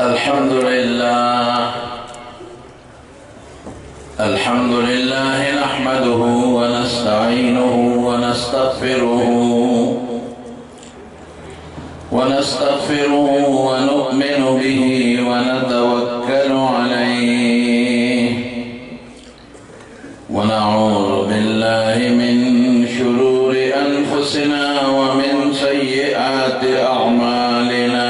अल्हम्दुलिल्लाह नहमदुहु व नस्तईनुहु व नस्तगफिरुहु व नु'मिनु बिही व नतवक्कलु अलैहि व नऊज़ु बिल्लाहि मिन शुरूरि अनफुसिना व मिन सय्यिआति अअमालिना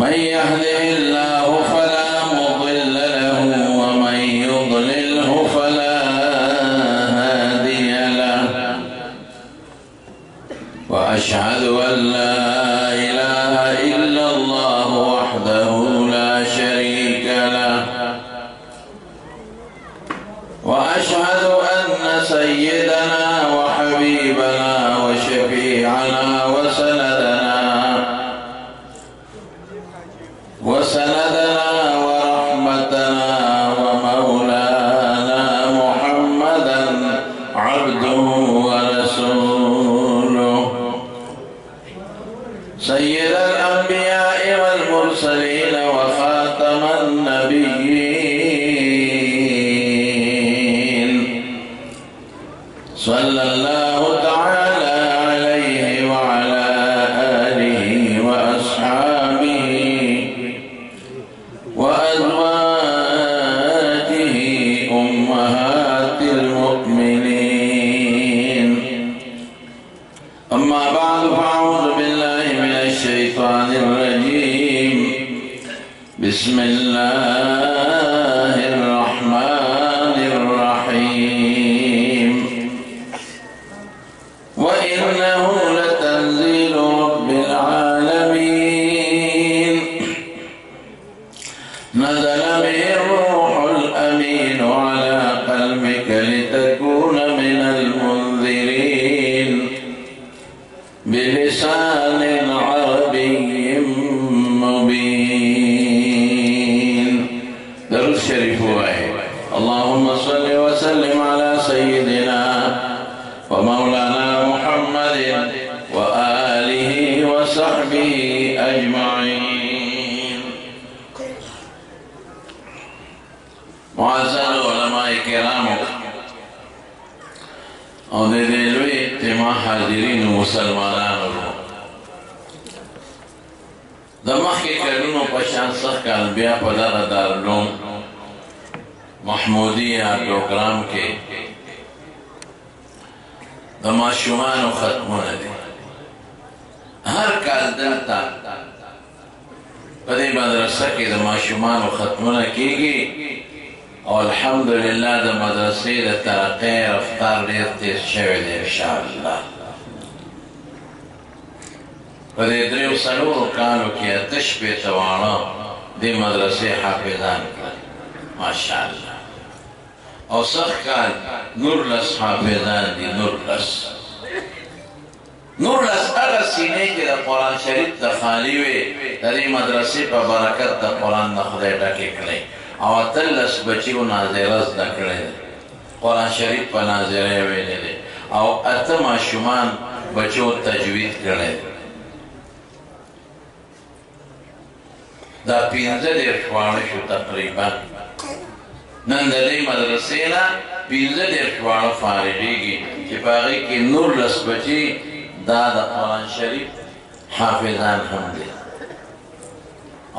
मन यहदिहिल्लाहु फला मुदिल्ल लहु व मन युद्लिल्हु फला हादिय लहु व अशहदु अन ला इलाहा इल्लल्लाहु वहदहु ला शरीका लहु व अशहदु अन्न सय्यदना व हबीबना व शफीअना व सनदना व रहमतना व मौलाना मुहम्मदन अब्दुहु व रसूलुहु सय्यदल अंबिया'i वल मुरसलीन व खातमन नबिय्यीन सल्लल्लाहु तआला अलैहि व अला आलिहि व अस्हाबिहि وأزواجه أمهات المؤمنين أما بعد فأعوذ بالله من الشيطان الرجيم بسم الله الرحمن الرحيم وإنه لتنزيل رب العالمين نزل به الروح الأمين على قلبك لتكون من المنذرين بلسان عربي مبين. درود شريف واحد. اللهم صل وسلم على سيدنا ومولانا محمد وآله وصحبه أجمعين. معزز علماء کرام اور دلوی اجتماع حاضرین مسلمانان دماغ کے کرنوں پشان سخ کا انبیاء پدار دارالعلوم محمودیہ پروگرام کے دماشومان و ختمون دے ہر کال دلتا پدی مدرسہ کے دماشومان و ختمون کی گی اور الحمدللہ دا مدرسے دا ترقی رفتار دیر تیز شوی دے انشاءاللہ پدی دریو سلور کانو کی اتش پی توانا دی مدرسے حافظان کر ماشاءاللہ اور سخ کال نورلس حافظان دی نورلس اگر سینے کی دا قرآن شریف دا خالیوے دا دی مدرسے پا برکت دا قرآن دا خدای ڈاکی کلی او تلس بچیو ناظرز دکڑے دے قرآن شریف پا ناظرے ویلے دے او اتما شمان بچیو تجوید کرنے دے دا پینزہ دیر شوانشو تقریبا نندلی مدرسینا پینزہ دیر شوانو فارغی گی چی پاگی کی نور لس بچی دا قرآن شریف حافظان ہم دے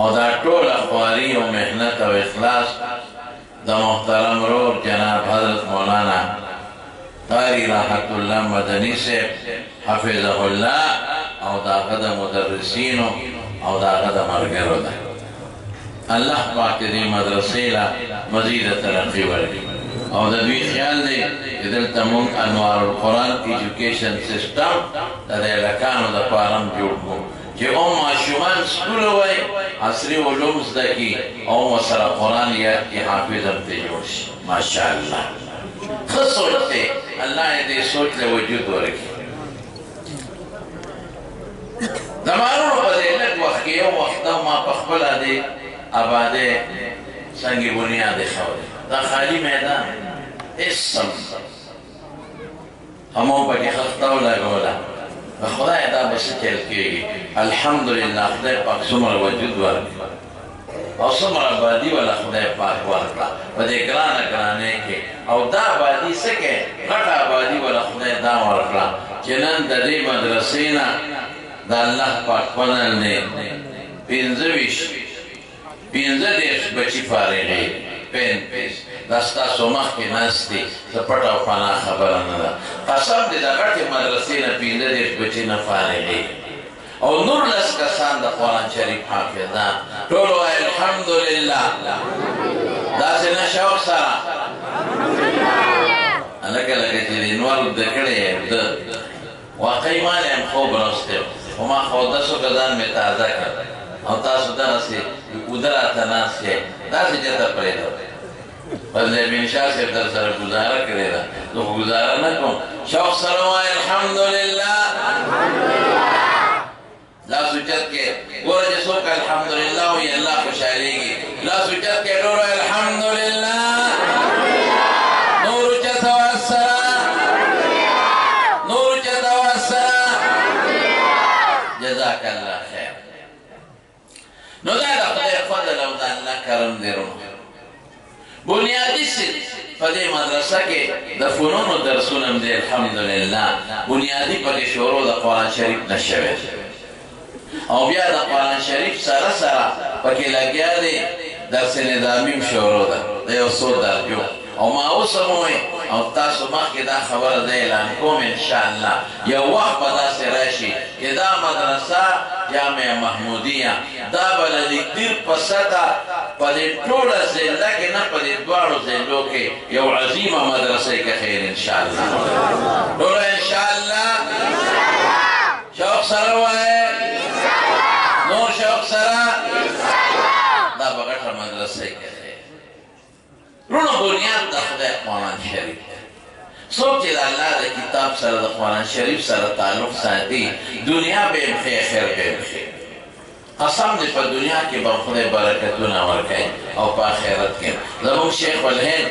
اور دا طول اخواری و محنت و اخلاص دا محترم رور جناب حضرت مولانا قاری راحت اللہ مدنی سے حفظہ اللہ او دا غد مدرسین او دا غد مرگرو دا اللہ پاک دی مدرسیلا مزید ترقی ورگی او دا دوی خیال دے ادل تمون انوار القرآن ایجوکیشن سسٹم دا دے لکانو دا پارم جوڑ کو کہ شمان سکول ہوئے عصری علوم زدکی سر قرآن یاد کی حافظ امتے جوڑشی ماشاءاللہ خود سوچتے اللہ دے سوچ لے وجود ہو رکھی دمارون پدے لگ وقتیو وقتا ما پخبلا دے آبادے سنگی بنیاد خورے دا خالی میدان اس سم ہموں پاکی خطاو لگولا خدای دا بس چل کېږي الحمدلله خدای پاک څومره وجود ورکړي او څومره آبادي ولا خدای پاک ورکړه په دې ګرانه ګرانۍ کې او دا آبادي څه کې غټه آبادي ولا خدای دا ورکړه چې نن د دې مدرسې نه د الله پاک فضل دی 15 بچي فارغې 35 دا ستاسو مخکې ناست دي څه پټه او پناه خبره نه ده قسم دې د غټې مدرسې نه 15 بچي نه فارغې او 19 کسان د قرآن شریف حافظان ټول وایي الحمدلله داسې نه شوق سره لکه چې د انوار زده کړی ده واقعي ما نه یم خوب راوستی خو ما خو 10 کسان مې تازه کړ او تاسو دغسې اوده راته ناست یې داسې چېرته پرېږدم فضل بن شاه صاحب در سره ګزاره کړې ده زه خو ګزاره نه کوم شوق سره وایي الحمدلله لاس اوچت کې ګوره چې څوک الحمدلله وایي الله خوشحالېږي لاس اوچت کې ټول وایي الحمدلله نور اوچت والسره نور اوچت والسره جزاک الله خیر نو دا د خدای فضل او د الله کرم دی رونو بنیادي څه په دې مدرسه کې د فنونو درسونه هم دی الحمدلله بنیادي پکې شروع د قرآن شریف نه شوی او بیا د قرآن شریف سره سره پکې لګیا دی درس نظامي هم شروع ده د یو څو درجو او ما اوس هم ووایي او تاسو مخکې دا خبره زه اعلان کوم انشاءالله یو وخت به داسې راشي چې دا مدرسه جامع محمودیه دا به له نږدې په سطحه په دې ټوله زنده کې نه په دې دواړو زندو کې یو عظیمه مدرسه کې خیر انشاءالله ټوله انشاءالله شوق سره وایي نور شوق سره دا به غټه مدرسه کې رونو بنیاد د خدای قرآن شریف څوک چې د الله د کتاب سره د قرآن شریف سره تعلق ساتي دنیا به یې ښې خیر به یې ښې قسم دې په دنیا کې به خدای برکتونه ورکوي او په آخرت کې زموږ شیخ الهند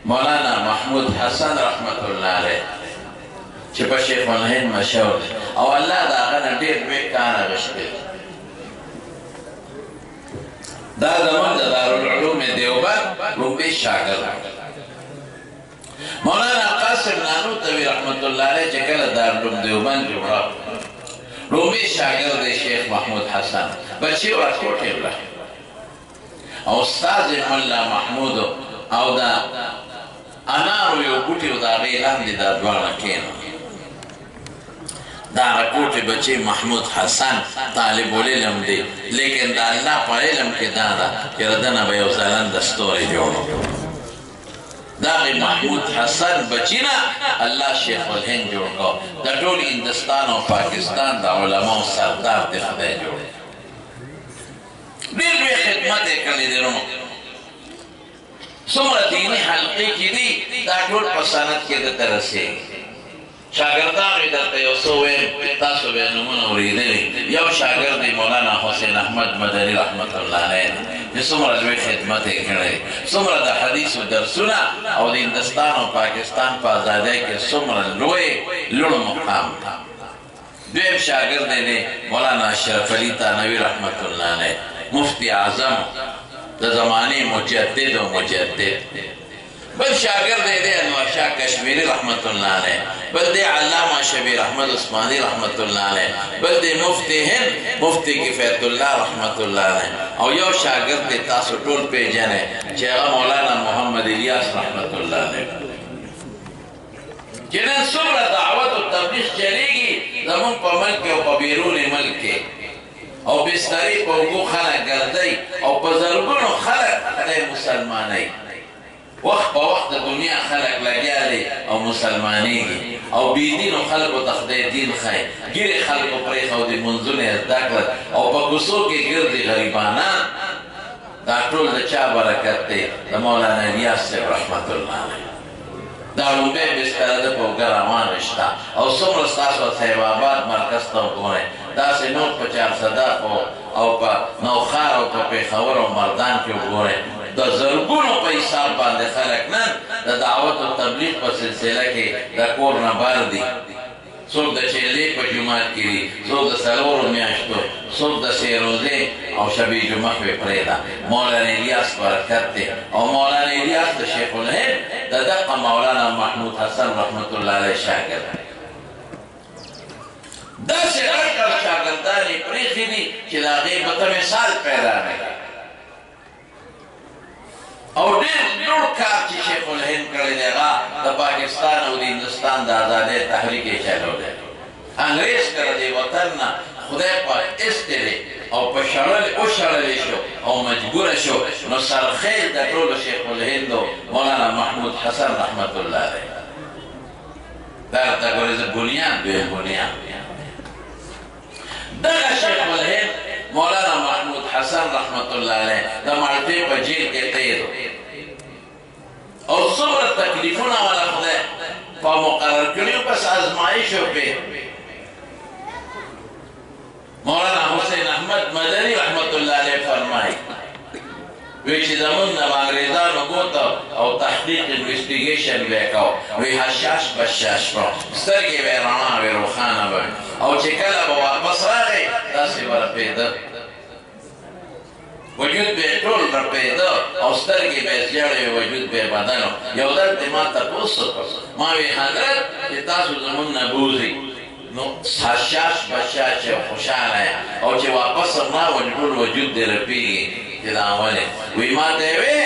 مولانا محمود حسن رحمت الله علیه چې په شیخ الهند مشهور دی او الله د هغه نه ډېر لوی کار اخیستی دا زموږ د دارالعلوم دیوبند لومړی شاګرد مولانا قاسم نانوتوي رحمت الله علیه چې کله دارالعلوم دیوبند جوړ لومړی شاګرد دی شیخ محمود حسن بچي ورکوټې وړه او استاد ملا محمود او دا انارو یو بوټي و د هغې لاندې دا دواړه کېنه دا رکوټې بچی محمود حسن طالب العلم دی لیکن د الله په علم کې دا ده چې د نه به یو ځلنده ستوری جوړ دغه محمود حسن بچی نه الله شیخ الهند جوړ کړو د ټول هندوستان او پاکستان د علماو سردار دی خدای جوړ ډېر لوی خدمت یې کړی دی نو څومره دیني حلقې چې دي دا ټول په سند کې درته رسېږي شاگردان وی درته یو څو ویم تاسو به یې نومونه اورېدلي یو شاګرد دی مولانا حسین احمد مدني رحمت الله علیه چې څومره لوی خدمت یې کړی څومره د حدیثو درسونه او د هندوستان او پاکستان په ازادۍ کې څومره لوړ مقام دویم شاګرد دی مولانا اشرف علي تانوي رحمت الله علیه مفتی اعظم د زمانې مجدد و مجدد بل شاگرد دی انور شاه کشمیری رحمت الله علیه بل دی علامه شبیر احمد عثماني رحمت الله علیه بل دی مفتی هند مفتی کفایت الله رحمت الله علیه او یو شاگرد دی تاسو ټول پیژنئ چې هغه مولانا محمد الیاس رحمت الله علیه چې نن څومره دعوت او تبلیغ چلیږي زموږ په ملک او په بیرون ملک کې او بسترې په اوږو خلک ګرځئ او په زرګونو خلک خدای مسلمانوي وخت په وخت د دنیا خلک لګیا دي او مسلمانېږي او بېدینو خلکو ته خدای دین ښایي ګیرې خلکو پرېښودې منځونه یې زده کړل او په کوڅو کې ګرځي غریبانان دا ټول د چا برکت دی د مولانا الیاس صاحب رحمت الله علیه دا لومبی بستره ده په اوږه روانه شته او څومره ستاسو صاحب آباد مرکز ته وګورئ داسې نور په چارسده او په نوخار او په پېښور او مردان کې وګورئ د زرګونو په حساب باندې خلک نن د دعوت او تبلیغ په سلسله کې د کور نه بار دي څوک د چیلې په جومات کې دي څوک د څلورو میاشتو څوک د سې روزې او شبې جمعه پرې پرېږده مولانا الیاس برکت دی او مولانا الیاس د شیخ الهند د دقه مولانا محمود حسن رحمت الله علیه شاګرد داسې غټ غټ شاګردان یې پرېښي دي چې د هغې به ته مثال پیدا نه کړي او ډېر لوړ کار چې شیخ الهند کړی دی هغه د پاکستان او د هندوستان د ازادۍ تحریک یې چلولی انګریز که د دې وطن نه خدای پاک ایستی دی او په وشړلی شو او مجبوره شو نو سرخیل د ټولو شیخ الهند و مولانا محمود حسن رحمت الله علیه دا ورته ګورې زه بنیان دویم بنیان دغه شیخ الهند مولانا محمود حسن رحمت الله علیه د مالټې په جیل کې تیر او څومره تکلیفونه والا خدای په مقرر کړیو پس ازمایشو کې مولانا حسین احمد مدني رحمت الله علیه فرمایي وی چې زمونږ د انګریزانو ګوته او تحقیق انویسټیګیشن به یې کو وی حشاش بشاش به سترګې به یې رڼا وې روښانه به او چې کله به واپس راغی داسې به رپېده وجود به یې ټول رپېده او سترګې به یې زیړې وجود به یې بدن یو ځل دې ما تپوس وکړ ما وی حضرت چې تاسو زمونږ نه بوځئ نو حشاش بشاش خوشحاله او چې واپس هم راولي ټول وجود دې رپېږي چې دا ولې وی ما ته یې وې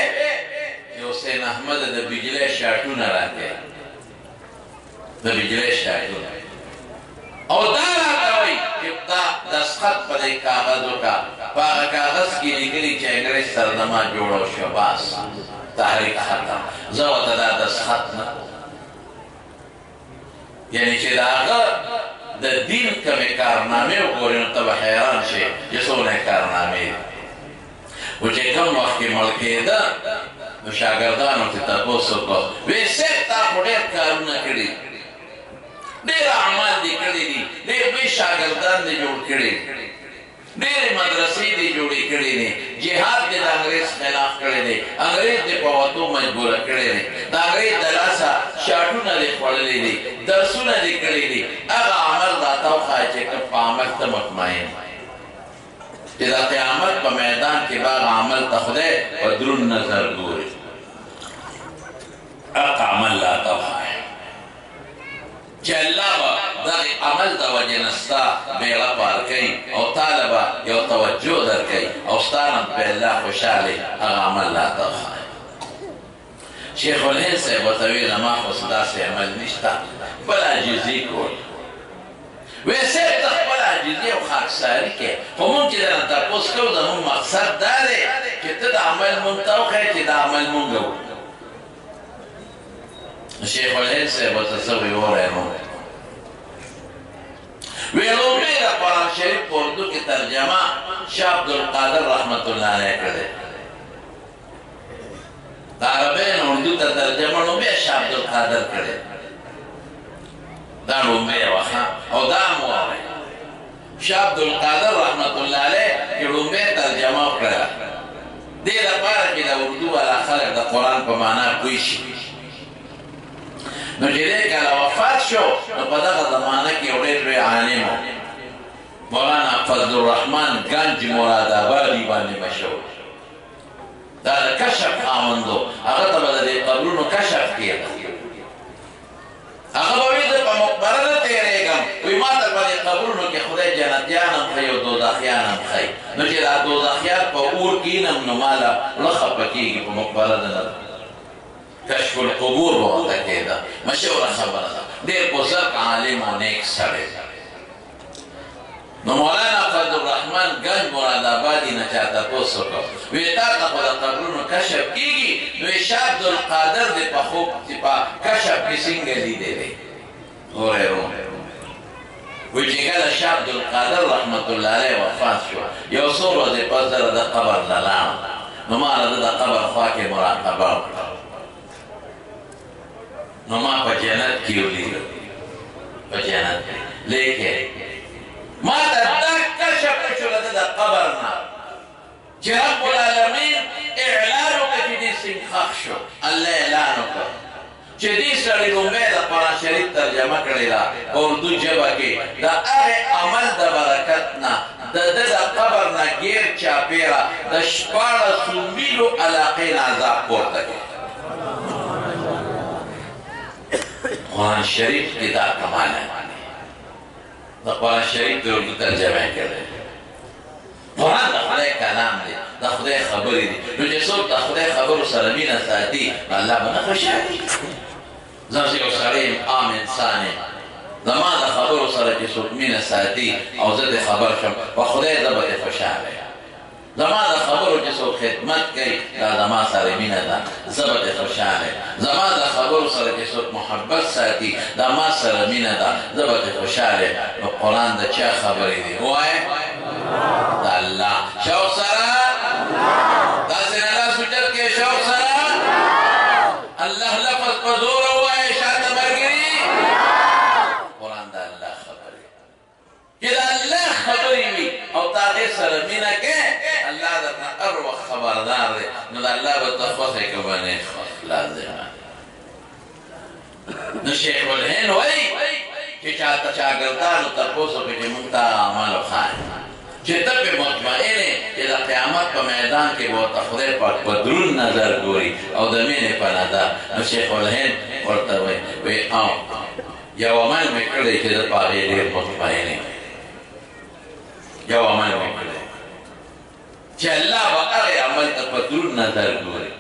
چې حسین احمد د بجلۍ شاټونه راکړي د بجلۍ شاټونه او دا راته وایي چې دا دستخط په دې کاغذ وکړه په هغه کاغذ کې لیکلي چې انګریز سره د ما جوړه شوه بس تحریک ختم زه ورته دا دستخط نه یعنې چې د هغه د دین کمې کارنامې وګورې نو ته به حیران شې چې څومره یې کارنامې دي و چې کوم وخت کې مړ کېده نو شاګردانو ته تپوس وکړو ویې صاحب تا خو ډېر کارونه کړي ډېر اعمال دې کړي دي ډېر لوی شاګردان دې جوړ کړي ډېرې مدرسې دې جوړې کړي دي جهاد دې د انګریز خلاف کړی دی انګریز دې په وتو مجبوره کړی دی د انګریز د لاسه شاټونه دې خوړلي دي درسونه دې کړي دي هغه عمل راته وښایه چې که په عمل ته مطمئن چې د قیامت په میدان کې به هغه عمل ته خدای په دروند نظر ګوري هغه عمل راته وښایه چې الله به دغې عمل د وجې نه ستا بیړه پار کوي او تاله به یو توجه درکوي او ستا نه به الله خوشحالې هغه عمل راته وښایه شیخ الهند صاحب ورته ویل زما خو داسې عمل نشته خپل عاجزي کول وی صاحب ته خپل عاجزي او خاکساري کوې خو مونږ چې درنه تپوس کوو زمونږ مقصد دا دی چې ته د عمل مونږ ته وښایې چې دا عمل مونږ وکړو شیخ الهند صاحب ورته څه وی ووایه نو وی لومړی د قرآن شریف په اردو کې ترجمه شاه عبدالقادر رحمت الله علیه کړی د عربۍ نه اردو ته ترجمه لومړی شاه عبدالقادر کړی دا لومړی وه او دا هم واورئ شاه عبدالقادر رحمت الله علیه چې لومړی ترجمه وکړله دې لپاره چې د اردو والا خلک د قرآن په معنا پوه شي نو چې دی کله وفات شو نو په دغه زمانه کې یو ډېر لوی عالم و مولانا فضل الرحمن گنج مراد آبادي باندې مشهور دا د کشف خاوند و هغه ته به د دې قبرونو کشف کېده هغه به وي زه په مقبره نه تېرېږم وایي ما ته په دې قبرونو کې خدای جنتیان هم ښایي او دوزخیان هم ښایي نو چې دا دوزخیان په اور کښېنم نو ما له زړه خفه کېږي په مقبره نه کشف القبور به ورته کېده مشهوره خبره ده ډېر بزرګ عالم او نیک سړی نو مولانا فضل الرحمن گنج مراد آبادي نه چا تپوس وکړ وایي تا ته خو د قبرونو کشف کېږي نو یې شاه عبدالقادر دې په خوب په کشف کې څنګه لیدی دی ګورئ وایي چې کله شاه عبدالقادر رحمت الله علیه وفات شو یو څو ورځې پس زه د قبر نه لاړم نو ما د ده قبر خوا کې مراقبه وکړه نو ما په جنت کې ولیدل په جنت کې لیکن ما ته دا کشف وشو له د قبر نه چې رب العالمین اعلان وکړه چې دې سنګ ښخ شو الله اعلان وکړه دې سړي لومبۍ د قرآن شریف ترجمه کړې ده په اردو ژبه کې د هغې عمل د برکت نه د ده د قبر نه ګیر چاپېره د 14 میلو علاقې نه عذاب پورته کوي. قرآن شریف کې دا کمال دی. د قرآن شریف د اردو ترجمه یې کړې. قرآن د خدای کلام دی، د خدای خبرې دي. نو چې څوک د خدای خبرو سره مینه ساتي نو الله به نه خوشحالي. زه چې یو سړی یم، عام انسان یم، زما د خبرو سره چې څوک مینه ساتي او زه دې خبر شم په خدای زه به دې خوشحاله یم. زما د خبرو چې څوک خدمت کوي دا زما سره مینه ده، زه به دې خوشحاله یم. زما د خبرو سره چې څوک محبت ساتي دا ما سره مینه ده، زه به دې خوشحاله یم. نو قرآن د چا خبرې دي؟ ووایه د الله. شوق سره داسې نه لاس اوچت کې شوق سره الله لفظ په زور ووایه شاته ملګري. قرآن د الله خبرې چې د الله خبرې وي او تا هغې سره مینه کې الله درنه هر وخت خبردار دی. نو د الله به ته خوښ یې که به نه یې خوښ لازمه. نو شیخ الهند وایي چې چاته شاګردانو تپوس وکړي چې موږ ته عمل وښایي چې ته پې مطمئن یې چې د قیامت په میدان کې به ورته خدای پاک په دروند نظر ګوري او د مینې په نظر. نو شیخ الهند ورته وایي او یو عمل مې کړی چې زه په هغې ډېر مطمئن یم. یو عمل مې کړی چې الله به هغې عمل ته په دروند نظر ګوري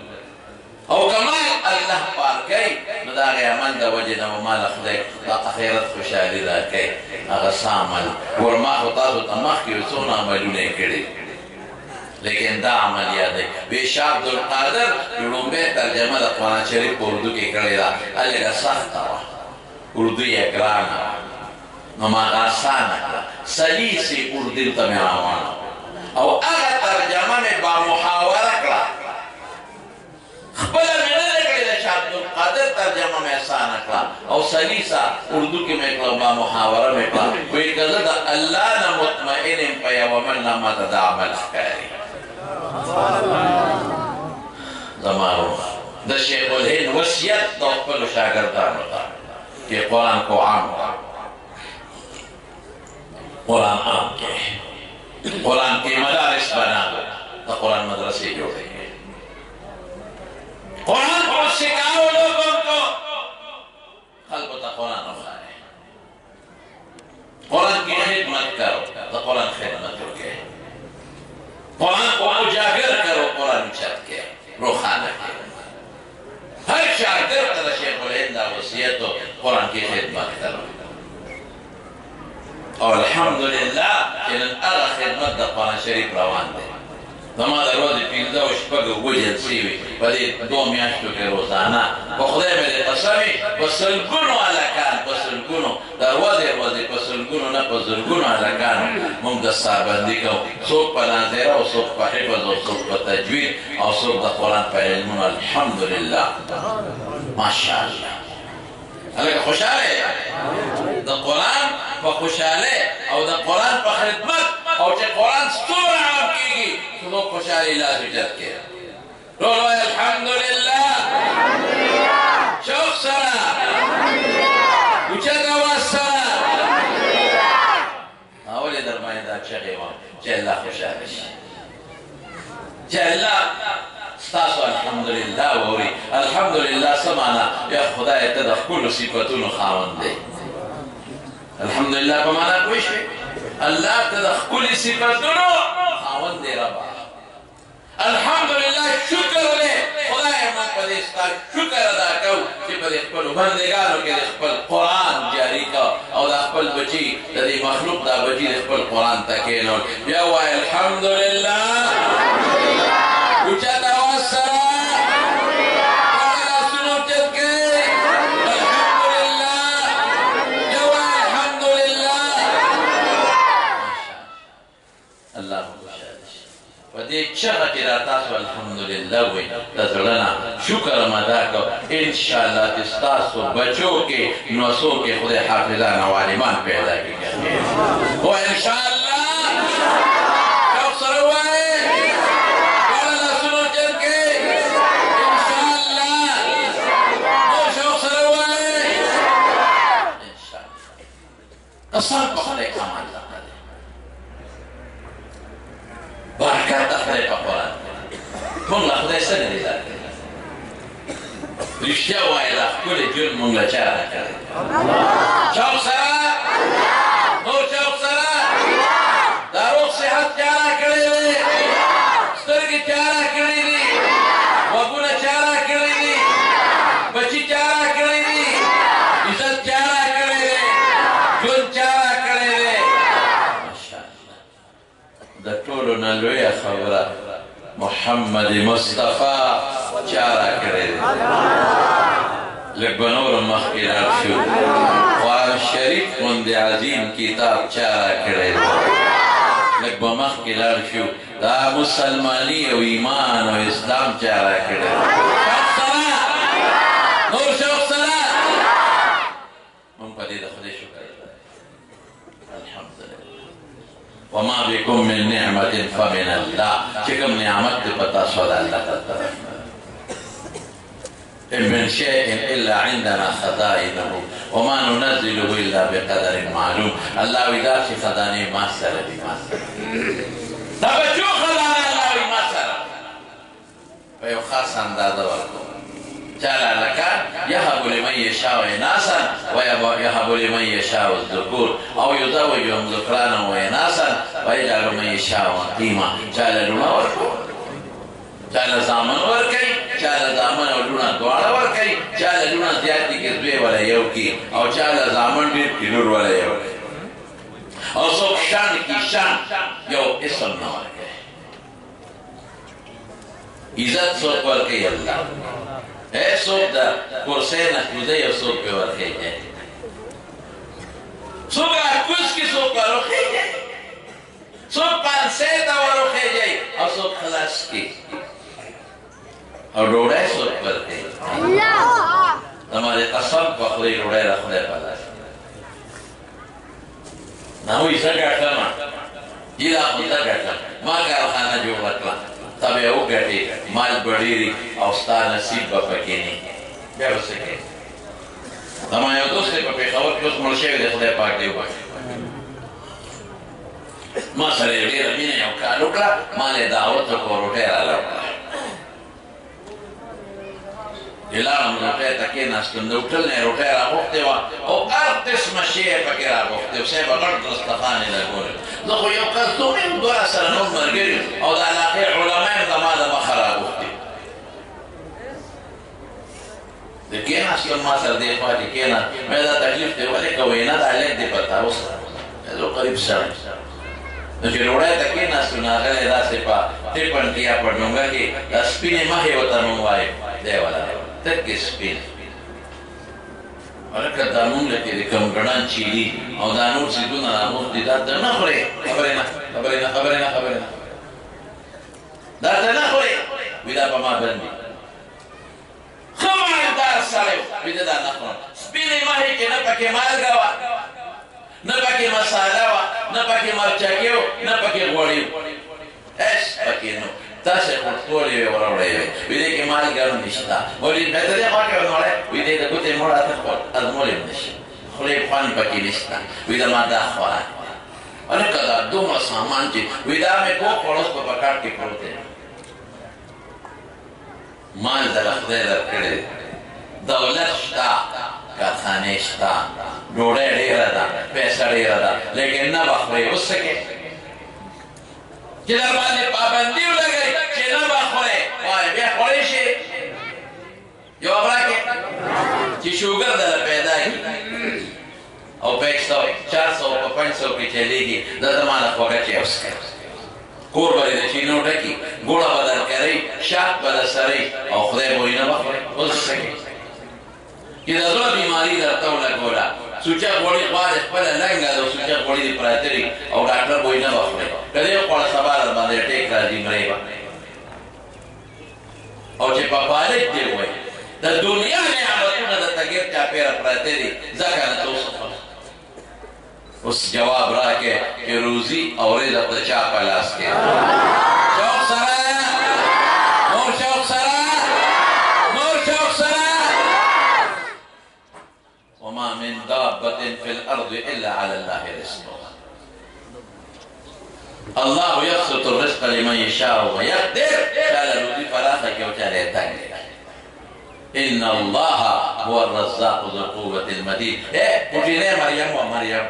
او که ما الله پاک کوي نو د هغې عمل د وجې نه به ما له خدای د آخرت خوشحالي راکوي. هغه څه عمل ګور ما خو تاسو ته مخکې یو څونه عملونه یې کړي لیکن دا عمل یادوي. بېشا عبدالقادر لومبۍ ترجمه د قرآن شریف په اردو کې کړې ده. هلکه سخته وه، اردو یې ګرانه وه، نو ما هغه اسانه کړه، سلیسې اردو ته مې روانه او هغه ترجمه مې بامحاوره کړه. خپله مې نه ده کړې ده چې عبدالقادر ترجمه مې اسانه کړه او سلیسه اردو کې مې کړه، بامحاوره مې کړه. وایي که زه د الله نه مطمئن یم په یو عمل نه ماته دا عمل ښکاري. زما روح د شیخ الهند وصیت د خپلو شاګردانو ته چې قرآن کو عام کړه. قرآن عام کې قرآن کې مدارس بنا دو، د قرآن مدرسې جوړې کړې. قرآن کو سکھاؤ لوگوں کو، خلقوں ته قرآن وښایئ. قرآن کی خدمت کرو، د قرآن خدمت وکړئ. قرآن کو اجاگر کرو، قرآن چت کې روښانه کړئ. هر شاګرد ته د شیخ الهند دا وصیت و قرآن کی خدمت کرو. او الحمدلله چې نن هغه خدمت د قرآن شریف روان دی. زما د ورځې 15 او شپږ اووه جلسې وي په دې 2 میاشتو کې روزانه. په خدای مې دې قسم وي په سلګونو هلکان، په سلګونو د ورځې په سلګونو نه په زرګونو هلکانو موږ دستاربندي کوو. څوک په ناظره او څوک په حفظ او څوک په تجوید او څوک د قرآن په علمونو. الحمدلله ماشاءالله. هلکه خوشحاله یې د قرآن په خوشحالۍ او د قرآن په خدمت او چې قرآن څومره عام کېږي زموږ خوشحالي لاس اوچت کړي. ټول وایي الحمدلله. شوق سره اوچت اواز سره ولې در باندې دا چغې وم چې الله خوشحاله شي، چې الله ستاسو الحمدلله ووري. الحمدلله څه معنا؟ یا خدای ته د ښکلو صفتونو خاوند دی. الحمدلله په معنا پوه شوې؟ الله ته د ښکلي صفتونو خاوند دی ربه. الحمدلله شکر دی خدای موږ په دې ستا شکر ادا کوو چې په دې خپلو بندګانو کې د خپل قرآن جاري کړه او د خپل بچي د دې مخلوق دا بچي د خپل قرآن ته کېنول. بیا وایه الحمدلله اوچت اواز سره لاسونه اوچت کړئ. الحمدلله بیا وایه الحمدلله. الله په دې چغه کې را تاسو الحمدلله وایي د زړه نه شکر م ادا کوو. انشاءالله چې ستاسو بچو کې نوسو کې خدای حافظان او عالمان پیدا کړي. خو انشاءالله شوق سره وایئ ټوله لاسونه اوچت کړئ. انشاءالله نور شوق سره اصل په خدای کمال دغه دی برکت د خدای په قرآن موږ له خدای څه نه دي درکړي رښتیا وایه دا ښکلی ژوند موږ له چا راکړی چوک سره نور چوک سره دا روغ صحت چا راکړی دی سترګې چا راکړي دي غوږونه چا راکړي دي بچي چا راکړي دي عزت چا راکړی دی ژوند چا راکړی دی ماشاءالله د ټولو نه لویه خبره محمد مصطفی چا راکړی دی لږ به نور مخکې لاړ شو قرآن شریف غوندې عظیم کتاب چا راکړی دی لږ به مخکې لاړ شو دا مسلماني او ایمان او اسلام چا راکړی دی نور شوق سره مونږ په دې د خدای شکر الحمدلله وما بكم من نعمة فمن الله چې کوم نعمت دې په تاسو د الله طرف إن من شيء إلا عندنا خزائنه وما ننزله إلا بقدر معلوم الله إذا شي خزانه ما سره دي ما سره دا بچو خزانه الله ما سره په یو خاص اندازه ورکو چاله لکه يهب لمن يشاء إناثا ويهب لمن يشاء الذكور أو يزوجهم ذكرانا وإناثا ويجعل من يشاء عقيما چاله لونه ورکو چاله زامن ورکوي چاله زامن او لونه دواړه ورکوي چاله لونه زیات دي کې دوی ولا یو کې او چاله زامن ډېر کې لور ولا یو او څوک شان کې شان یو اسم نه ورکوي عزت څوک ورکوي الله څوک د کرسۍ نه کوزوي او څوک پرې ورخېږي څوک راکوز کې څوک ورخېږي څوک پانسۍ ته ورخېږي او څوک خلاص کې او ډوډۍ څوک ورکوي زما د قسم په خولې ډوډۍ د خدای په لاس نه وایي زه ګټمه جي دا خو زه ګټم ما کارخانه جوړه کړه ته به یې وګټې مال به ډېري او ستا نصیب به پکې نه بیا به څه کوې زما یو دوست دی په پېښور کې اوس مړ شوی دی خدای پاک دې وبخښي ما سره یې ډېره مینه یو کال وکړه ما یې دعوت وکړو روټۍ راله وکړه لاړم روټۍ ته کېناستم د هوټل نه یې روټۍ راغوښتې وه او هر قسمه شی یې پکې راغوښتې و صاحب غټ دسترخوان یې لګولی زه خو یو کلتوم یم دوه راسره نور ملګري او د علاقې علما یم زما د مخه راغوښتې د کېناستم ما سره دې خوا چې کېناست مې دا تکلیف دی ولې کوې نه دا لږ دی په تاوس زه قریب سړی نو چې ډوډۍ ته کېناستو نو هغه یې داسې په ټیپن کې یا په ډونګه کې دا سپینې مخې ورته مونږ وایو دی ولا تکې سپین هلکه دا مونږ له کې د کوم ګڼان چیلي او دا نور څیزونه راغوښتي دا ته نه خورې خبرې نه خبرې نه خبرې نه خبرې نه دا ته نه خورې وي دا په ما بندي ښه مالدار سړی وي دا نه خورم سپینې مخې کې نه پکې مالګه وه نه پکې مساله وه نه پکې مرچکې و نه پکې غوړي و هېڅ پکې نه تاسې خو ټولې وې وروړی وې وي دې کې مالګه هم نشته مولید بېرته دې خوا کې ونوړی وي دې د ګوتې موړه ته ازمولی هم نشي خولې خوند پکې نشته وي د ما دا خوراک هلکه دا دومره سامان چې وي دا مې کوک وړوس په پکاټ کې پروت دی مال دله خدای درکړی دی دولت شته کارخانې شته ډوډۍ ډېره ده پیسه ډېره ده لیکن نه به خورې اوس څه کې چې در باندې پابندي ولګوي چې نه به خورې وایي بیا خوړی شي جواب راکړې چې شوګر دله پیدا کړي او په 100 400 په 500 کې چلېږي دا زما نه خوږه چې اوس کوي کور به د چینو ډکي ګوړه به درکوي شاک به درسرئ او خدای به وایي نه به خورې اوس څه کوي چې د زړه بیماري درته ولګوله سوچه غوړي خوا د خپله لنګه ده او سوچه غوړي دې پراته دي او ډاکټر به وایي نه به خورې که دې وخوړه سبا در باندې ټیک راځي مرۍ به او چې په فالج دې وایي د دنیا نعمتونه درته ګیر چاپېره پراته دي ځکه نه ته اوس جواب راکړې چې روزي او رزق د چا په لاس کې شوق سره نور شوق سره نور شوق سره وما من دابة في الأرض إلا على الله رزقها الله يبسط الرزق لمن يشاء ويقدر قال رودي فراخك وشال يتنك إن الله هو الرزاق ذو القوة المتين پوٹینے مریم و مریم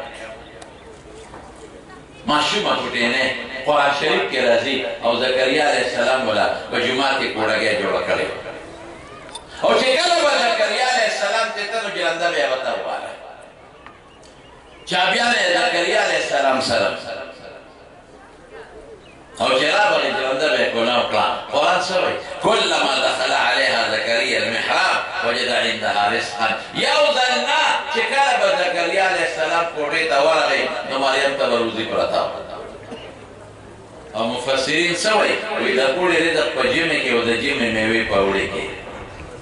معشومہ پوٹینے قرآن شریف کے رضی او زکریہ علیہ السلام والا بجماعت کے کوڑا گیا جوڑا کرے او چکل با زکریہ علیہ السلام تیتا نو جلندہ بے بتا ہوا ہے چابیان زکریہ علیہ السلام سلام او جراب جلندہ بے کونا اقلام قرآن سوئی كلما دخل عليها زكريا المحراب وجد عندها رزقا يوزنا شكال زكريا عليه السلام قريتا ورغي نو مريم تبروزي پرتا او مفسرين سوي وإذا قول رزق پا جمع کے وذا جمع میوی پاوڑی کے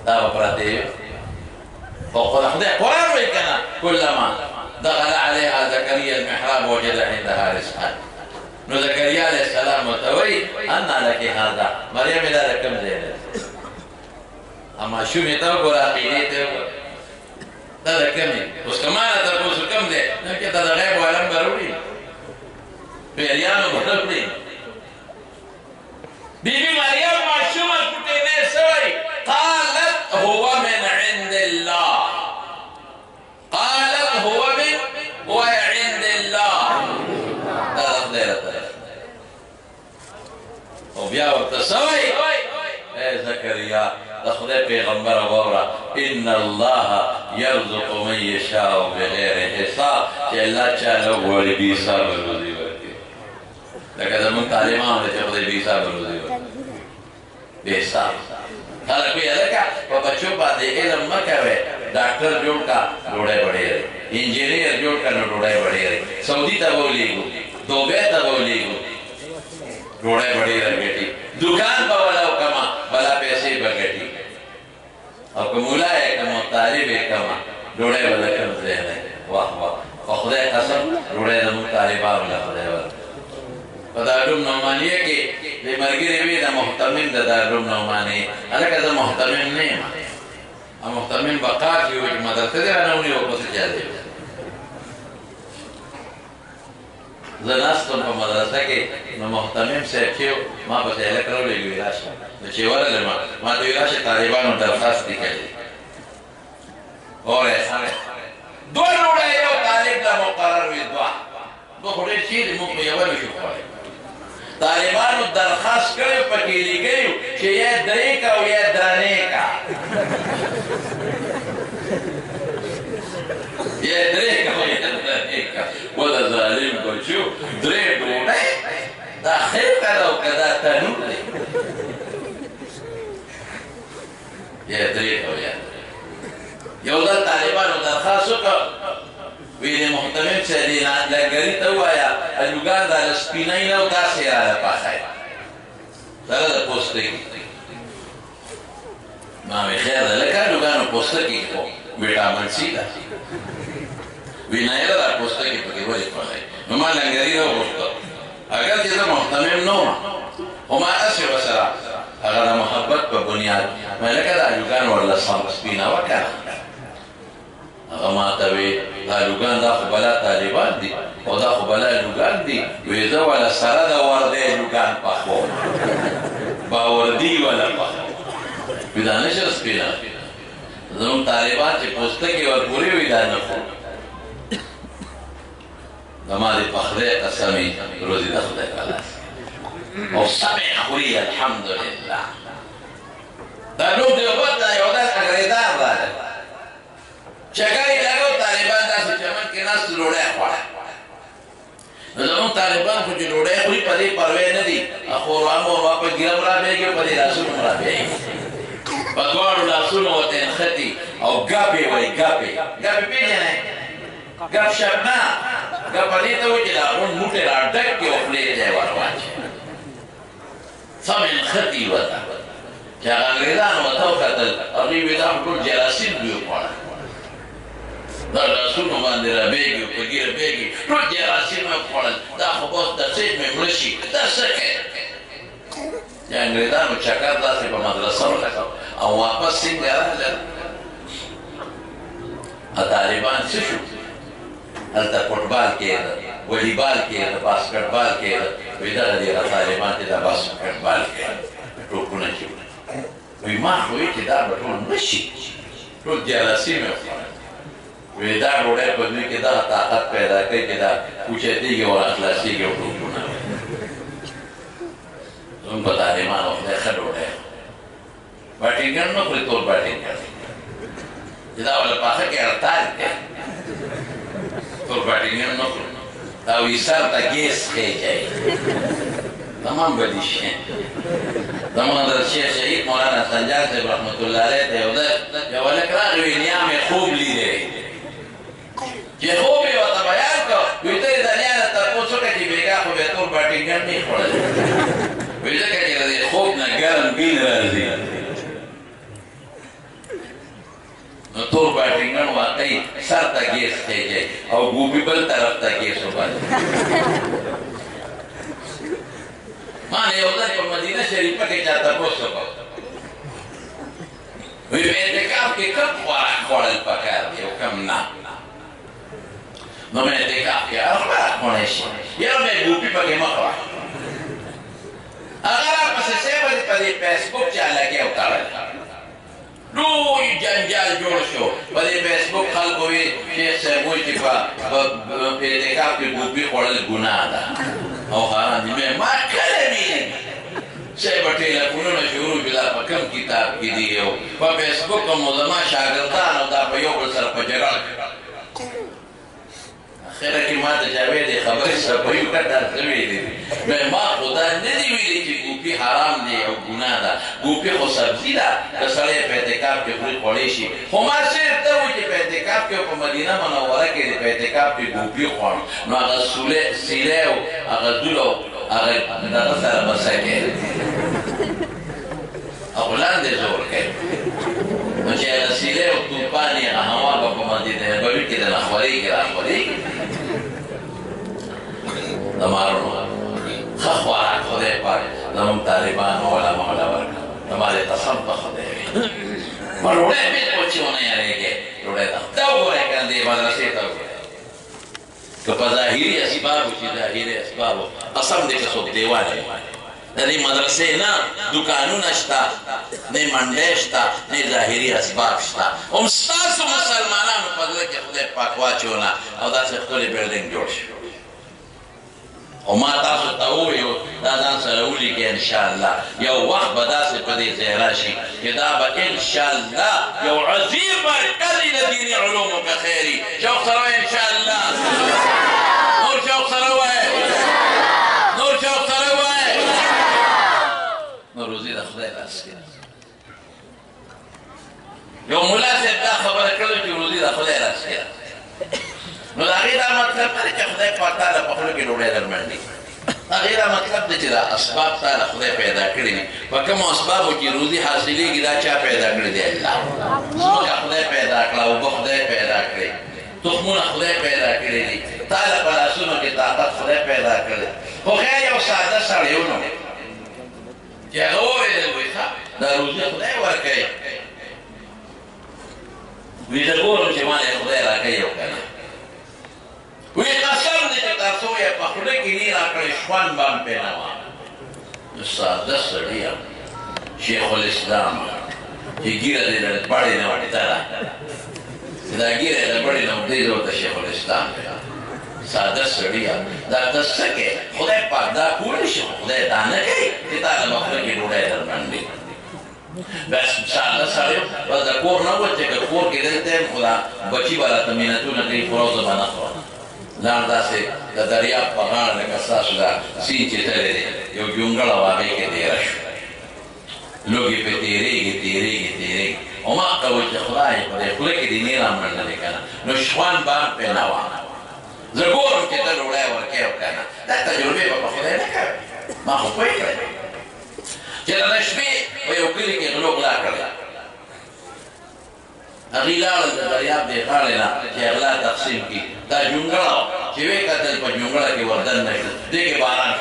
تا پراتے فوق خدای قرآن وی کنا كلما دخل عليها زكريا المحراب وجد عندها رزقا نو زكريا عليه السلام وتوي أنا لك هذا مريم لا لكم زينة أما شو ميتاو قرا قيديته هذا كمي وسكمان تربوس كم ده نحكي هذا غيب وعلم ضروري بيريانو ضروري بيبي مريم معشومة كتينة سوي قالت هو من عند الله قالت هو عند الله هذا خير او بیا ورته سوی اے زکریا د خدای پیغمبر وره ان الله يرزق من يشاء بغیر حساب چې الله چاله غوړي بي حساب روزي ورکړي لکه زموږ طالبان چې خدای بي حساب روزي ورکړي بي حساب خلک وایي لکه په بچو باندې علم مه کوئ ډاکټر جوړ کا ډوډۍ بډېرئ انجینیر جوړ کا نو ډوډۍ بډېرئ سعودي ته به ولېږو دوبۍ ته به ولېږو ڈوڑے بڑی رگٹی دکان پا والا کما بلا پیسے بگٹی اور کمولا ہے کما طالب ہے کما ڈوڑے والا کم ذہن ہے واہ واہ اور خدای قسم ڈوڑے دمو طالبہ والا خدای والا دارالعلوم نعمانیہ کے لئے مرگی روی دا محتمم دا دارالعلوم نعمانی علاقہ دا محتمم نہیں محتمم بقا کی ہوئی مدرسے دے وانا انہی وقت سے جا دے زناستم په مدرسه کې نو محتمم صاحب چې ما پسې هلک راولېږي راشه نو چې ورغلم ما ته ویل راشه طالبانو درخواست لیکلی اورې دوه ډوډۍ یو طالب ته مقرر وي دوه خو ډېر چیرې موږ په یوه نشو خوړی طالبانو درخواست کړی پکې لیکلي چې یا درې کا او یا درنې کا یا درې کا او یا درنې کا ولا ظالم بچو درې ډوډۍ دا خیر کړه او کدا تنور دی یا درې او یا یو دا طالبانو درخواست وکړ ویل محتمم چې دی لنګري ته ووایه الوګان دا سپینۍ نه او داسې راله پخی دغه د پوستکي ما وی خیر ده لکه الوګانو پوستکي خو ویټامن سي ده وینایره دا پوستکي پکې ولې پخی نو ما لنګري راوغوښته اگر چې زه محتمم نه وم خو ما هسې ورسره هغه د محبت په بنیاد ما لکه دا الوګان ورله سپینه وکړه هغه ما ته وی دا لوګان دا خو بلا طالبان دي او دا خو بلا لوګان دي وی زه والا سره د وردی لوګان پخوم باوردي والا پخوم وی دا نشه سپینه زموږ طالبان چې پوستکي ورپورې وي دا نه خوري زما د پخلی قسمې روزي د خدای تعالی او سمې خوري الحمدلله دا نوم دیوبند نه یو داسې انګریزان راغلی چکاری لگو طالبان داسې چمن کې ناست ډوډۍ خوړه نو زموږ طالبان خو چې ډوډۍ خوري په دې پروې نه دي خوروا موروا په ګیرم رابېږي په دې لاسونو هم رابېږي په دواړو لاسونو ورته نښتي او ګپې وایي ګپې ګپې پېژنئ ګپ شپ نه ګپه دې ته وایي چې دا غونډ موټی را ډک کړي او خولې ته یې ور واچوي سمې نښتي ورته چې هغه انګریزان ورته وکتل هغوی ویل دا خو ټول جراثیم دوی وخوړل دا لاسونو باندې رابېږي او په ګیره بېږي ټول جراثیم یې وخوړل دا خو بس د سید مې مړه شي دا څه کوې د انګریزانو چکر داسې په مدرسه ولګو او واپس څنګه راغلل طالبان څه شو هلته فوټبال کېده ولیبال کېده باسکټبال کېده وایي دغه دې طالبان چې دا باسکټبال کوي ټوپونه چوي وایي ما خو وایي چې دا به ټول نه شي ټول جلسې مې وخوړل وایي دا ډوډۍ په دوی کې دغه طاقت پیدا کوي چې دا اوچتېږي او راخلاصېږي او ټوپونه زموږ په طالبانو خدای ښه ډوډۍ باټینګن نه خوري ټول باټینګن چې دا ولا پاخه کې هړتال دی ټول باټینګن نه خوري دا وایي سر ته ګیس خېجئ تمام بدي شي زموږ د شیخ شهید مولانا سنجار صاحب رحمت الله علیه ته یو هلک راغی وایي نیا مې خوب لیدی چې خوب یې ورته بیان کړ وایي ته یې د نیا نه تپوس وکړه چې بېګا خو بیا ټول باټینګن نه یې خوړلی وایي ځکه چې د دې خوب نه ګرم بین راځي نو ټول باټینګن واقعي سر ته ګیس خېجئ او ګوبي بل طرف ته ګیس وباسي ما نه یو ځل په مدینه شریفه کې چا تپوس وکړ وایي په اعتکاف کې کوم خوراک خوړل پکار دی او کوم نه نو مې اعتکاف کې هر خوراک خوړلی شي یاره مې ګوپي پکې مه خوړه هغه راپسې سیبه په دې فیسبوک چا لګیا او تړلی لوی جنجال جوړ شو په دې فیسبوک خلکو وي شیخ صاحب وایي چې په اعتکاف کې ګوپي خوړل ګناه ده او حرام دي ما کله ویلي صاحب ټیلیفونونه شروع شو دا په کوم کتاب کې دي او په فیسبوک مو زما شاګردان او دا په یو بل سره په جګړه اخره کې ما ته جاوید خبرې صفحې وکړه څه ویلي دي ما خو دا نه دي ویلي چې ګوپي حرام دی او ګناه ده ګوپي خو سبزي ده که سړی په اعتکاف کې خوري خوړی شي خو ما صرف ته وایي چې په اعتکاف کې په مدینه منوره کې په اعتکاف کې ګوپي خوړ نو هغه سیلی او هغه دول او هغه دغه سره بسه کوي او لاندې زور کوي نو چې هغه سیلی او توپان یې هغه هوا به په مدینه نبوي کې د راخورېږي راخورېږي د مارونو ښه خوراک خدای پاک زموږ طالبانو علماء له ورکړه زمارې قسم په خدای وي په ډوډۍ بلکل چې ونه یارېږې ډوډۍ ته ته وګورئ که نه دې مدرسې ته وګورئ که په ظاهري اسبابو چې ظاهري اسبابو قسم دې که څوک دیواله د دې مدرسې نه دوکانونه شته نه منډۍ شته نه ظاهري اسباب شته هم ستاسو مسلمانانو په زړه کې خدای پاک واچونه او داسې ښکلی بلډینګ جوړ شي او ما تاسو ته وویو دا ځان سره ولیکئ انشاءالله یو وخت به داسې په دې ځای راشي چې دا به انشاءالله یو عظیم مرکز وي د دیني علومو که خیري شوق سره وایه انشاءالله نور شوق سره وایه نور شوق سره وایه نو روزي د خدای لاس کې یو ملا صاحب دا خبره کړې چې روزي د خدای لاس کې نو د هغې دا مطلب نه دی چې خدای پاک تا له په خوله کې ډوډۍ درمنډي د هغې دا مطلب دی چې دا اسباب تا له خدای پیدا کړي دي په کومو اسبابو چې روزي حاصلېږي دا چا پیدا کړي دی الله ځمکه خدای پیدا کړه اوبه خدای پیدا کړې تخمونه خدای پیدا کړي دي تا له په لاسونو کې طاقت خدای پیدا کړی خو خیر یو ساده سړی و نو چې هغه وویل وایي ښه دا روزي خدای ورکوي وایي زه ګورم چې ما له خدای راکوي او که نه وی قسم دی چې تاسو یې په خوله کې نی راکړی شخوند به هم پرې نه وه ساده سړي یم شیخ الاسلام چې ګیره دې له بړې نه وټېدله چې دا ګیره یې له بړې نه وټېده ورته شیخ الاسلام دی ساده سړي یم دا ته څه کوې خدای پاک دا کولی شي خدای دا نه کوي چې تا له په خوله کې ډوډۍ درباندې بس ساده سړی بس د کور نه ووت چې که کور کې دلته یم خو دا بچي به راته مینتونه کوي خو روزه به نه خورم ځان داسې د دریاب په غاړه لکه ستاسو دا سیند چې تللی دی یو جونګړه وه هغې کې تېره شو لوږې پرې تېرېږي تېرېږي تېرېږي او ما ورته وویل چې خدای په دې خوله کې دې نه یې رامنډلې که نه نو شخوند به هم پرې نه وه زه ګورم چې ته ډوډۍ ورکوې او که نه دا تجربې به په خدای نه کوې ما خو پوه کړی چې د شپې په یو کلي کې غلو غلا کړی هغې لاړل د دریاب دې غاړې نه چې غلا تقسیم کړي دا جونګړه وه چې ویې کتل په جونګړه کې وردن نه شول دې کې باران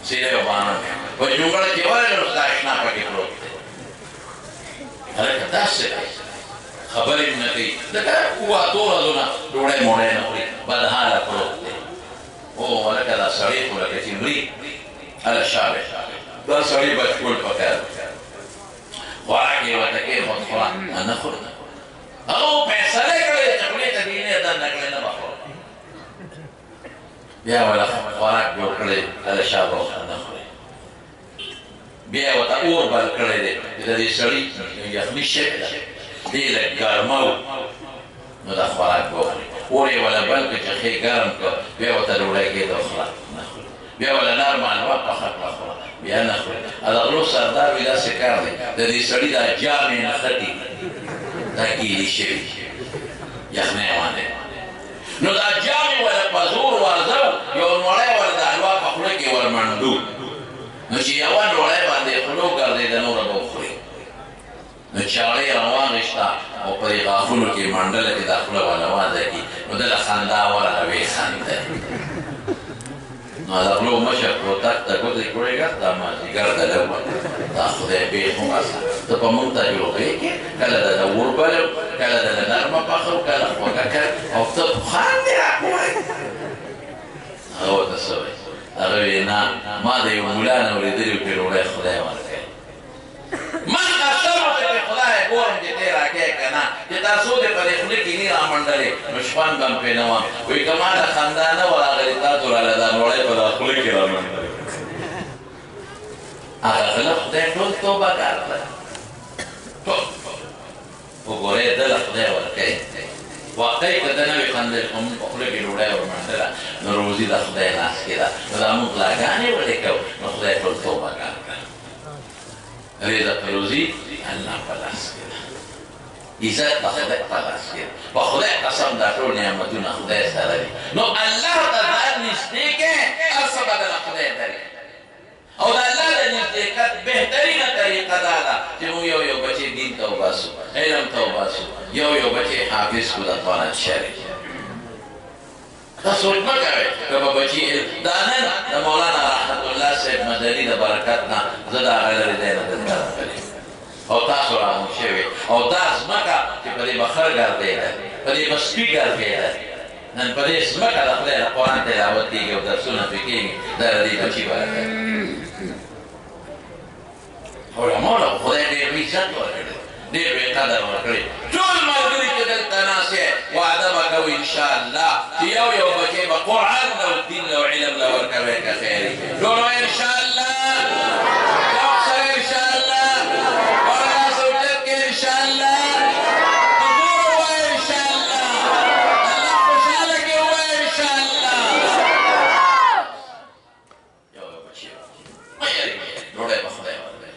سیلی و باران په جونګړه کې ورغلې نو ستا اشنا پکې پروت دی هلکه داسې دی خبرې نه کوي ځکه اوه اتو ورځونه ډوډۍ موډۍ نه خوري بدحاله پروت دی او لکه دا سړی خو لکه چې مري هله شابه دا سړی بچکول پکار خوراک یې ورته کېښود خوراک نه خوري هغه فیصله کړې چې خولې ته دینې دنده کړې نه به خورم بیا وله خوراک جوړ کړی هله شابه ورته نه خوري بیا ورته اور بل کړی دی چې د دې سړي یخني شوې ده دې لږ ګرمه و نو دا خوراک به وخوري اور یې وله بل کړ چې ښې ګرم کړ بیا ورته ډوډۍ کېده خوراک نه خوري بیا وله نرمه حلوا پخه کړه خوراک بیا نه خوري د غلو سردار وي داسې کار دی د دې سړي دا جامې نښتې دا ګیلې شوي یخنۍ باندې نو دا جامې وله په زور ورځو یو نوړی وله د حلوا په خوله کې ورمنډو نو چې یوه ډوډۍ باندې خولو ګرځېده نوره به وخوري نو چاړې راواغېشته او په دې غاښونو کې منډله کې دا خوله والا واده کړي نو ده له خندا ورغله ویې خندل نو د غلو مشر کوتک ته ګوتې کړېږه دا مازدیګر د لږ دا خدای بېخ وماسه ته په موږ تجربې کې کله د ده اور بلو کله د ده نرمه پخه و کله خوږه کړ او ته خاندې راکوئ هغه ورته څه وایي هغه وی نه ما د یو ملا نه اورېدلي و چې ډوډۍ خدای ورکوي من قسم وکړه چې خدای ګورم چې ته یې راکوې که نه چې دا څو دې په دې خولې کې ني رامنډلې نو شپون به م پرې نه وم وایي که ما ته خندا نه وه راغلې تاسو راله دا ډوډۍ په دا خولې کې رامنډلې هغه غله خدای ټول توبه کار کړه ټول وګورئ ده له خدای ورکوي واقعي که ده نه وي خندل خو مونږ په خوله کې ډوډۍ ورمنډله نو روزي د خدای لاس کې ده نو دا مونږ غلاګانې ولې کوو نو خدای ټول توبه کار کړه رزق روزي الله په لاس کې ده عزت د خدای په لاس کې ده په خدای قسم دا ټول نعمتونه خدای سره دي نو الله ته ځان نږدې کړې هر څه به درله خدای درکړي او د الله د نزدېکت بهترینه طریقه دا ده چې موږ یو یو بچی دین ته وباسو علم ته وباسو یو بچی حافظ کړو د قرآن شریف دا سوچ مه کوئ که به بچي دا نن د مولانا رحمت الله صاحب مدني د برکت نه زه د هغه لرې ځای نه دلته راغلی او تاسو راغون شوي او دا ځمکه چې په دې به خر ګرځېده په دې به سپي ګرځېده نن په دې ځمکه د خدای د قرآن تلاوت کېږي او درسونه پرې کېږي دا د دې بچي برکت علماو له خدای ډېر عزت ورکړی ډېر لوی قدر ورکړی ټول ملګري چې دلته ناست یې وعده به کوو انشاءالله چې یو بچی به قرآن له او دین له او علم له ورکوی که خیر وي ټول وایي انشاءالله یو سره انشاءالله ورلاس اوچت کې انشاءالله په زور ووایه انشاءالله الله خوشحاله کې ووایه انشاءالله یو بچی مه یېرېږئ ډوډۍ به خدای ورکوي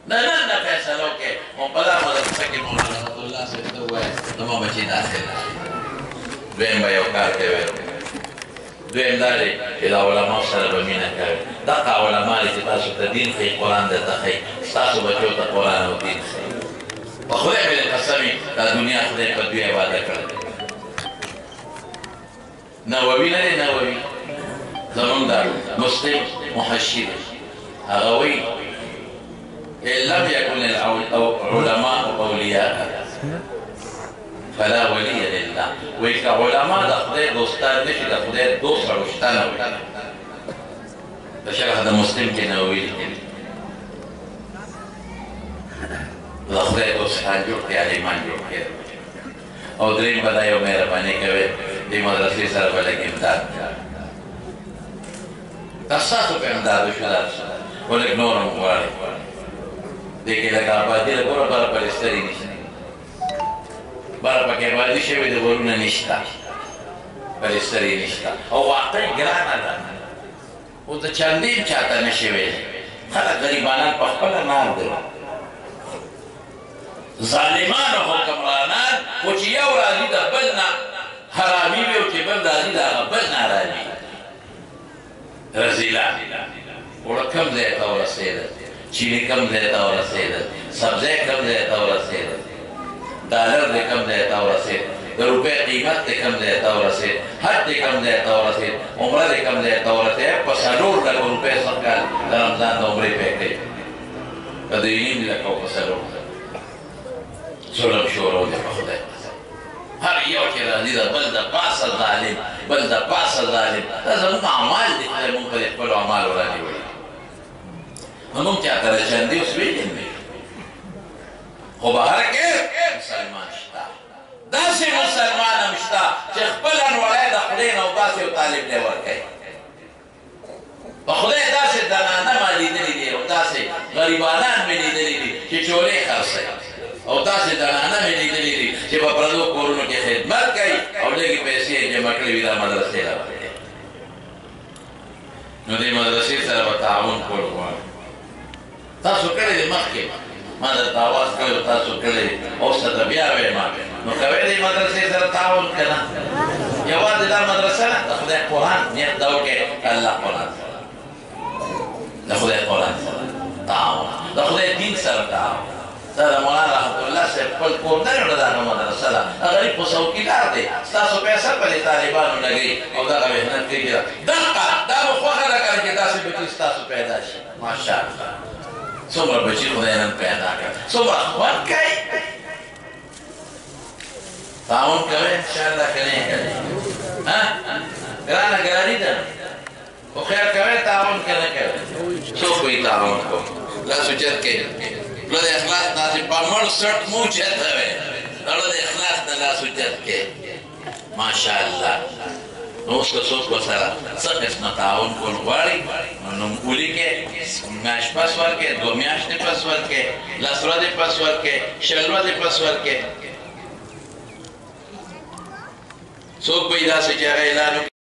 نن نه فیصله وکړئ او په دا مدرسه کې مولانا رحمت الله صاحب ته ووایه زما بچي داخل دویم به یو کار کوي دویم دا دی چې د علماو سره به مینه کوي دغه علما دي چې تاسو ته دین ښیي قرآن درته ښیي ستاسو بچو ته قرآن او دین ښیي په خدای مې د قسمې دا دنیا خدای په دوی عباده کړی نووي نه دی نووي زمونږ دا مسلم محشي دی هغه وایي إن لم يكن العلماء أولياء فلا ولي لله ويك علماء د خدای دوستان نشي د خدای دوست سره وي د شرح د مسلم کې نووي لیکلي د خدای دوستان جوړ کړي عالمان جوړ کړي او درېیم به دا یو مهرباني کوي دې مدرسې سره به لږ امداد دا ستاسو په امداد وشو دا خو لږ نور هم غواړي دې کې لږ آبادي ده ګوره بره پلستري نشته بره پکې آبادي شوې ده ورونه نشته پلستري نشته او واقعي ګرانه ده اوس د چندې هم چاته نه شوې خلک غریبانان په خپله نار دي ظالمان او حکمرانان خو چې یو راځي د بل نه حرامي وي او چې بل راځي د هغه بل نه راځي رذیلان اوړه کوم ځای ته ورسېده چینی کم ځای ته ورسېده سبزی کم ځای ته ورسېده ډالر دې کم ځای ته ورسېد د روپۍ قیمت دې کم ځای ته ورسېد حج دې کم ځای ته ورسېد عمره دې کم ځای ته ورسېد په 4 لکه روپۍ سږ کال د رمضان د عمرې پی کوي په 2.5 لکه او په 4 ظلم شروع دی په خدای هر یو کې راځي د بل د پاسه ظالم بل د پاسه ظالم دا زموږ اعمال دي خدای مونږ په خپلو اعمالو رانیولي نو مونږ چاته رچندې اوس ویلې نه خو بهر کې مسلمان شته داسې مسلمان هم شته چې خپل انوړی د خولې نه وباسي او طالب لی ورکوي په خدای داسې دنانه ما لیدلي دي او داسې غریبانان مې لیدلي دي چې چولې خرڅوي او داسې دنانه مې لیدلي دي چې په پردو کورونو کې خدمت کوي او لږې پیسې یې جمع کړې وي دا مدرسې راوړي نو دې مدرسې سره به تعاون کول غواړي تاسو کړی دی مخکې ما درته اواز کړی تاسو کړی اوس ته بیا وایم نو کوئ دې مدرسې سره تعاون که نه یوازې دا مدرسه نه د خدای قرآن نیت دا وکړئ الله قرآن د خدای قرآن سره تعاون د خدای دین سره تعاون دا د مولانا رحمت الله صاحب خپل کور نه یوړه دغه مدرسه ده غریب خو څوکیدار دی ستاسو پیسه په دې طالبانو لګوي او دغه محنت کوي دقه دا به خوښه ده که نه چې داسې بچي ستاسو پیدا شي ماشاءالله څومره بچي خدای نن پیدا کړه څومره خوند کوي تعاون کوئ انشاءالله که نه کوئ ګرانه ګراني ده خو خیر کوئ تعاون که نه کوئ څوک وایي تعاون کوم لاس اوچت کوئ زړه د اخلاص نه چې په مړ سټ مو اوچته وی زړه د اخلاص نه لاس اوچت کوئ ماشاءالله نو اوس که څوک ورسره څه قسمه تعاون کول غواړي نو ولیکئ میاشت پس ورکئ 2 میاشتې پس ورکئ 10 ورځې پس ورکئ 20 ورځې پس ورکئ څوک به یې داسې چې هغه اعلان